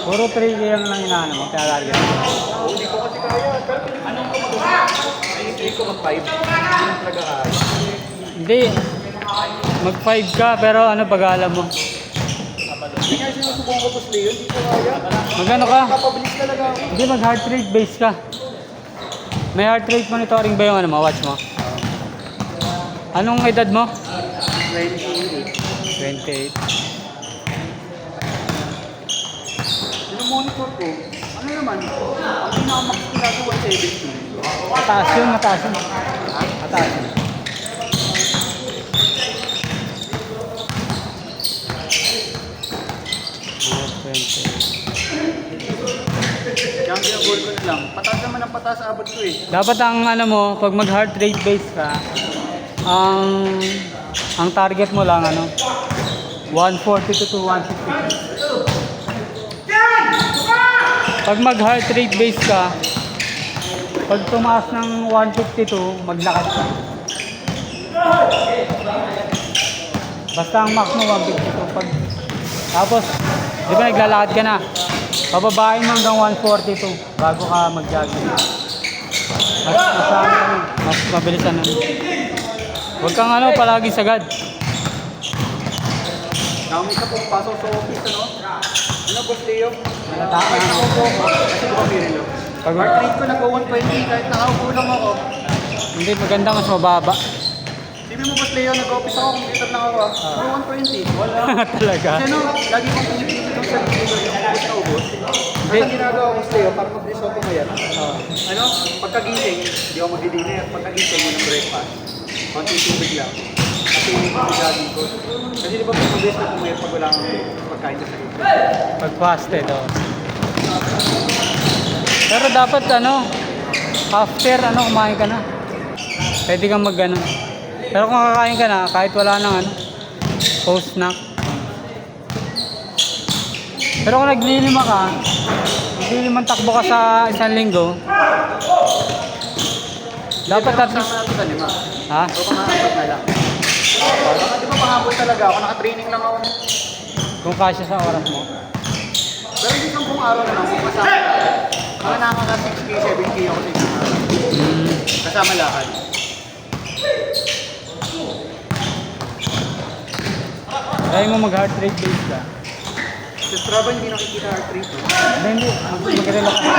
Puro 3K lang inaano mo, kaya target. Hindi ko kasi kaya. Anong ko magawa? Ay, hindi ko mag-5. Hindi talaga kaya. Hindi. Mag-5 ka, pero ano pag-alam mo? Hindi nga sinusubukan ko boss Leo, hindi ko kaya. Magano ka? Kapabilis talaga ako. Hindi, mag-heart rate base ka. May heart rate monitoring ba yung ano mo, watch mo? Anong edad mo? 28. 28. Monitor ko, ano naman, ang pinaka-max ko na 170. Mataas yun, mataas yun. Mataas yun. Kaya ang ginagol ko na lang, pataas naman ang pataas abot ko eh. Dapat ang ano mo, pag mag-heart rate base ka, ang target mo lang ano, 140 to 160. Pag mag-heart rate base ka, pag tumaas ng 152, maglakad ka. Basta ang max mo 152. Tapos, di ba naglalakad ka na? Pababain mo hanggang 142 bago ka mag-jogging. Mas mabilis ano. Huwag kang ano, palagi sagad. Naumi ka pong pasok sa office, ano? Ano, Boss Leo? Tama. Kasi ko kami rin, Pag heart rate ko nag-120 kahit nakaupo lang ako. hindi maganda, mas mababa. Sabi mo, Boss Leo, nag-office ako, computer lang ako. Pero 120. Wala. Talaga. Kasi ano, lagi kong pinipili ng sarili ko yung ubos na ubos. Kasi ang ginagawa ko, Boss Leo, para mag-risotto ngayon. Ano, pagkagising, hindi ako mag-dinner. Pagkagising mo ng breakfast. Konting tubig lang. Kasi yung pagkagin ko. Kasi di ba mag-best na pumayat pag wala kang pagkain sa sarili? Pag fasted, oh. Pero dapat ano, after ano, kumain ka na. Pwede kang mag ano. Pero kung kakain ka na, kahit wala nang ano, post-snack. Pero kung naglilima ka, naglilimang takbo ka sa isang linggo, dapat at least, Kasama natin sa lima. ha? O kamahapat na lang. Baka di ba panghabol talaga ako, naka-training lang ako. Kung kasya sa oras mo. Pero hindi kang buong araw naman, kung kasama. Mga nakaka 6K, 7K ako sa isang araw. Kasama lakad. Kaya mo mag-heart rate base ka. Sa Strava hindi nakikita heart rate. Hindi, mag-relax ka.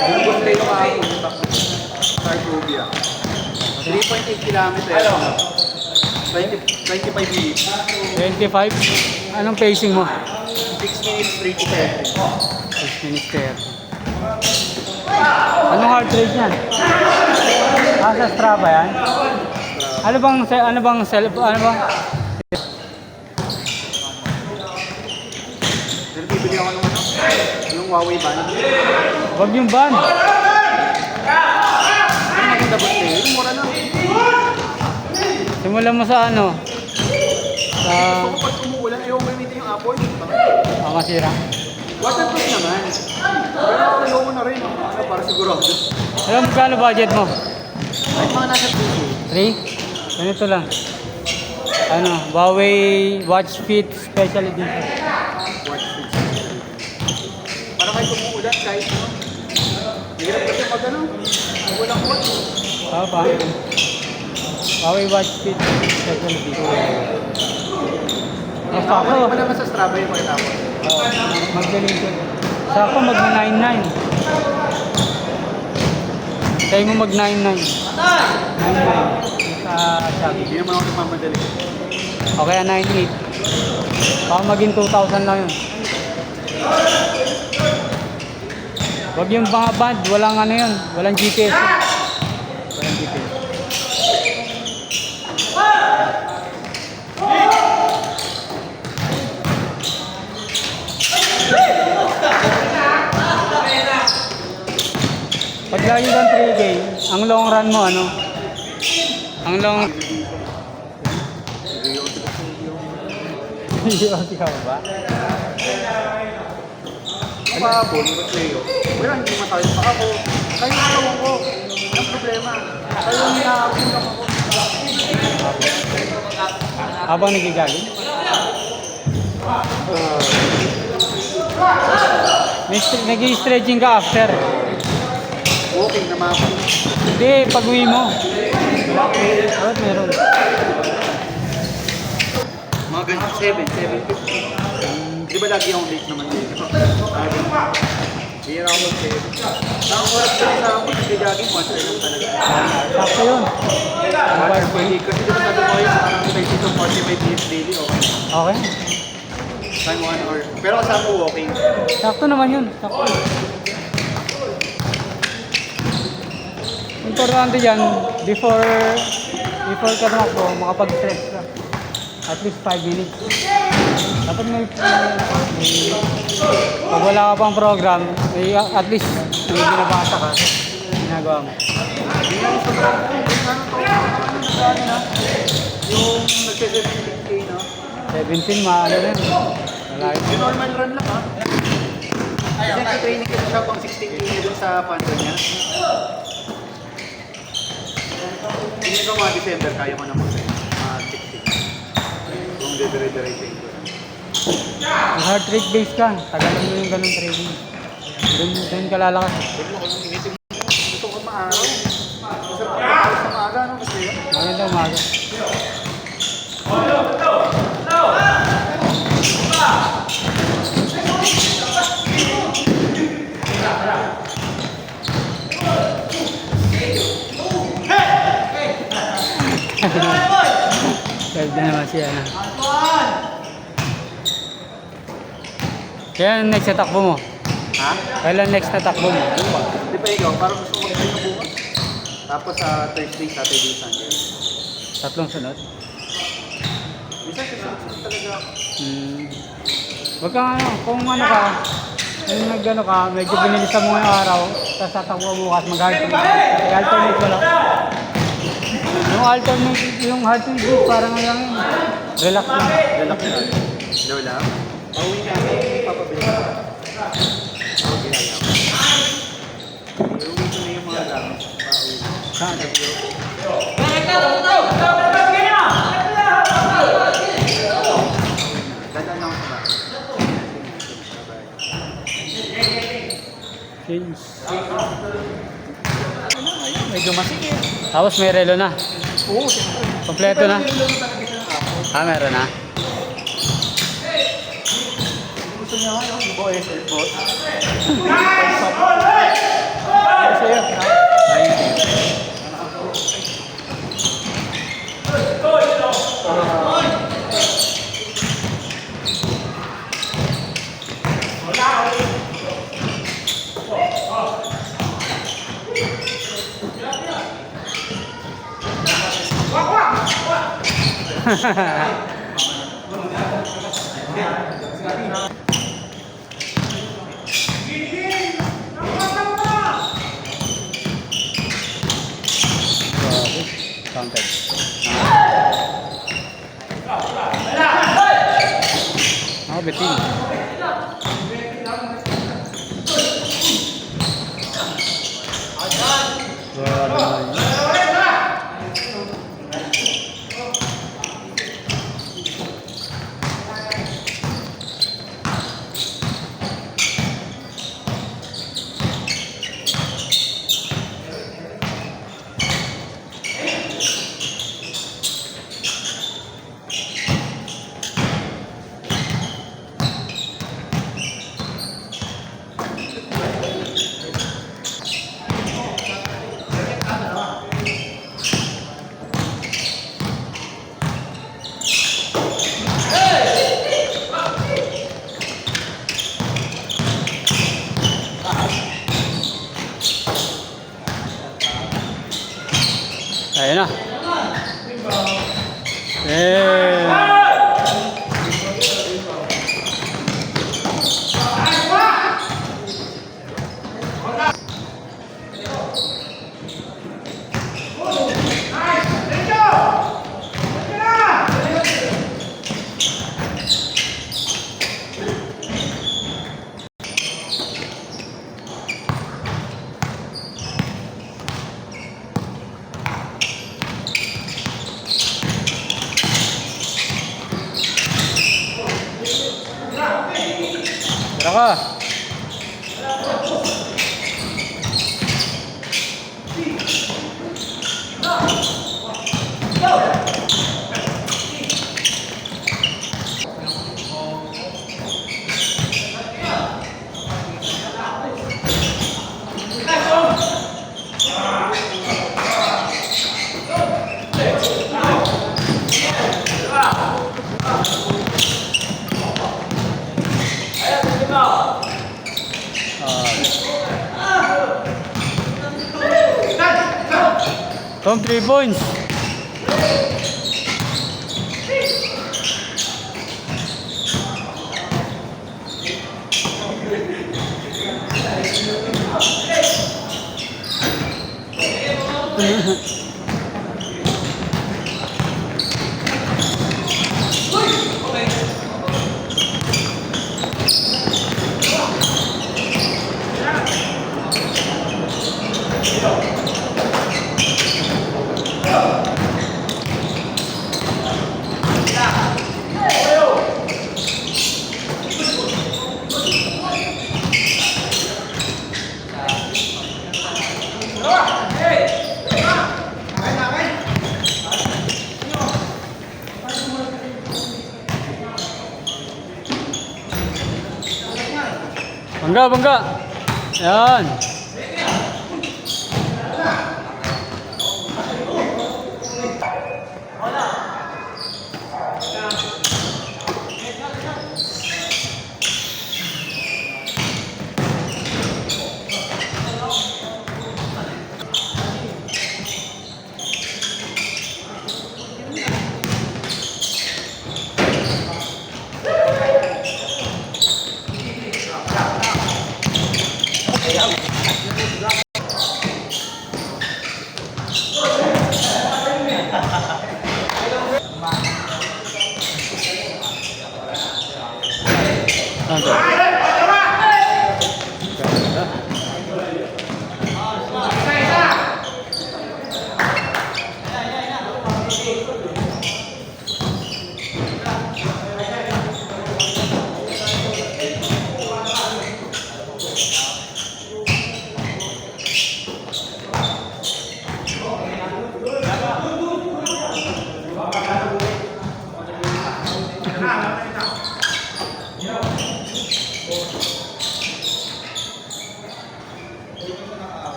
Yung gusto yung kahapon, yung takbo. Sarcovia. 3.8 kilometers. 25 minutes. 25? Anong pacing mo? 6 minutes, 3 to 6 minutes per. Anong heart rate yan? Sa Strava yan? Ano bang Pero bibili ako ng ano? Yung Huawei band. wag yung van. Yung maganda ba sa'yo? Yung mura lang. Simulan mo sa ano? Sa So kapag umuulan, ayaw gamitin yung Apple. masira. Waterproof naman. Pero ayaw ko na rin. Ano, para sigurado. Alam mo kano budget mo? Kahit mga nasa 2K. 3? Ganito lang. Ano, Huawei Watch Fit Special Edition. Watch this. Para kahit umuulan, kahit ano. Hirap kasi mag ano. Walang watch. Pa. Huawei Watch Fit Special Edition. Basta ako. Ako naman sa Strava yung mga tapos. Magaling ko. Sa ako mag-99. Kaya mo mag-99. 99. Sa Shopee. Hindi naman ako nagmamadali. O kaya 98. Baka maging 2,000 lang yun. Huwag yung mga band. Walang ano yun. Walang GPS. Walang GPS. Pag lagi kang 3K, ang long run mo ano? Ang long... Seryoso ka ba? Kahapon, ba't Leo? Wala, hindi matayo pa ako. Kayo ang tawang ko. Walang problema. Kayo ang hinahabol lang ako. Habang nagigagin? Nag-i-stretching ka after. Walking na mga Hindi, pag-uwi mo. Alright, meron. mga ganyan, 7:50. Di ba lagi akong late naman dito? Hindi na ako mag-7. Ang oras na sa ako, nag-jogging, 1 lang talaga. Sakto yun. 1 per day. Kasi di ba sabi ko yun, parang 20 to 45 minutes daily, okay. Okay. Time 1 hour. Pero kasama ko walking. Sakto naman yun. Sakto. Importante dyan, before ka tumakbo, makapag-stretch ka. At least 5 minutes. Dapat pag wala ka pang program, may, at least may binabasa ka. Ginagawa mo. Yung nagse-17K na. 17, maano rin. Malaki. Yung normal run lang ha. Kasi nag-training ko siya pang 16K dun sa panda niya. Hindi ko mga December, kaya ko na mo sa'yo. Mga 16. Kung dire-diretso ko. Heart rate base ka. Tagalan mo yung ganun training. Doon ka lalakas. Gusto ko maaraw. Masarap ako sa maaga, no? Kasi Maganda umaga. Pwede naman siya na. Kaya next na takbo mo? ha? Kailan next na takbo mo? Di ba ikaw? Parang gusto mo mag-train na bukas? Tapos sa Thursday, Saturday, Sunday. Tatlong sunod? Minsan kasi talaga ako. Wag kang ano, kung ano ka, kung nag-ano ka, medyo binilisan mo yung araw, tapos tatakbo bukas, mag-alternate mo lang. Yung alternate, yung alternate, parang lang yun. Relax lang. Relax na. Hello lang. Pauwi na ako. Papabili ka. Okay na lang. Iuwi ko na yung mga gamit. Pauwi na. Saan? Dadaan lang ako sa bahay. Change. Medyo masikip. Tapos may relo na. Oo, siyempre. Kompleto na. Pero yung talaga siya ng apo. Meron na. Gusto niya ako, yung boy, boss. Sa'yo. Counted. Ako, bitin. Grabe naman yun. Ayun na. ka. Tom, 3 points. Bangga, bangga. Yan.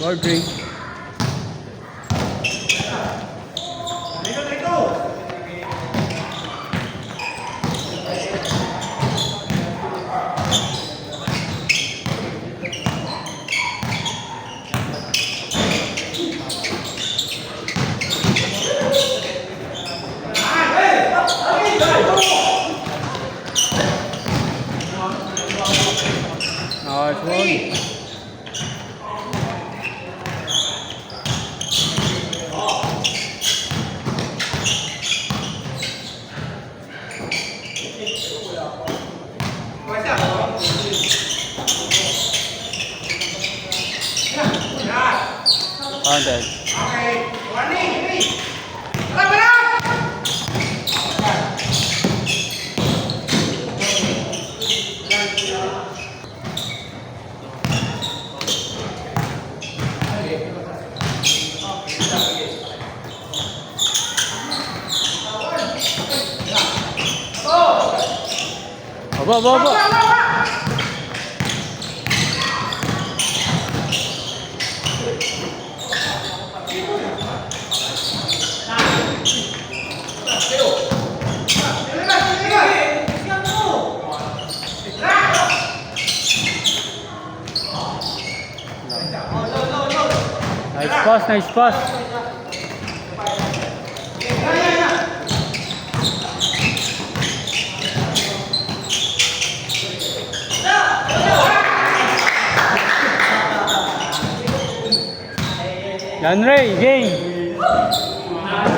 More drink. Nice one. Contact. Okay, warning, Aba, aba, aba. Nice pass, nice pass. John Ray, game!